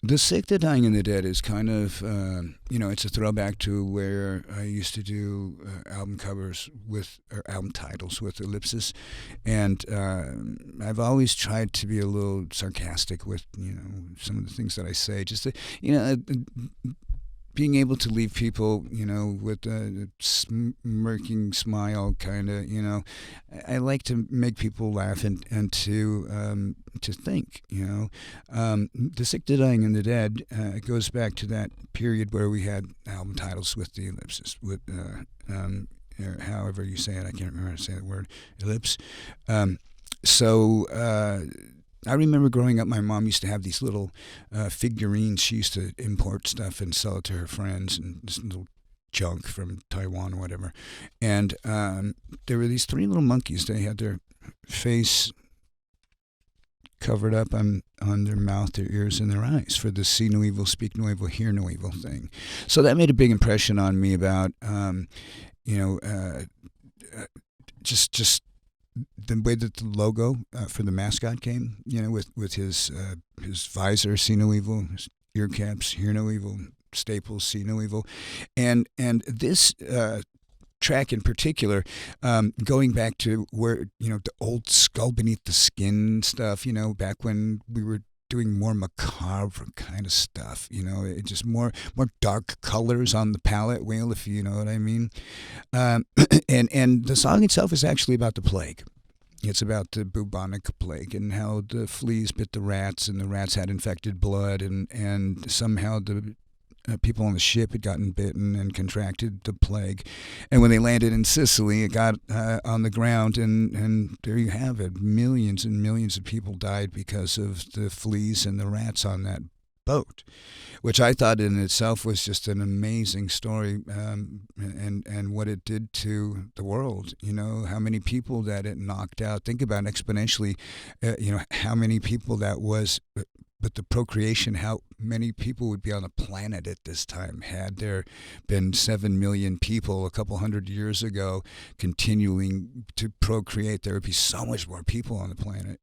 The Sick, the Dying, and the Dead is kind of, it's a throwback to where I used to do album covers with, or album titles with ellipsis. And I've always tried to be a little sarcastic with, some of the things that I say, just to, being able to leave people, with a smirking smile, kind of, I like to make people laugh and to think, The Sick, the Dying, and the Dead goes back to that period where we had album titles with the ellipsis, with, or however you say it, I can't remember how to say the word, ellipse. Um, so I remember growing up, my mom used to have these little figurines. She used to import stuff and sell it to her friends, and this little junk from Taiwan or whatever. And there were these three little monkeys. They had their face covered up on their mouth, their ears, and their eyes for the see no evil, speak no evil, hear no evil thing. So that made a big impression on me about, you know, just the way that the logo for the mascot came, with his visor, see no evil, his ear caps, hear no evil, staples, see no evil, and this track in particular, going back to where the old skull beneath the skin stuff, back when we were doing more macabre kind of stuff, it just more dark colors on the palette wheel, if you know what I mean. Um, and the song itself is actually about the plague. It's about the bubonic plague and how the fleas bit the rats, and the rats had infected blood, and somehow the people on the ship had gotten bitten and contracted the plague. And when they landed in Sicily, it got on the ground, and there you have it. Millions and millions of people died because of the fleas and the rats on that boat, which I thought in itself was just an amazing story, and what it did to the world. How many people that it knocked out. Think about exponentially, how many people that was. But the procreation, how many people would be on the planet at this time? Had there been 7 million people a couple hundred years ago continuing to procreate, there would be so much more people on the planet.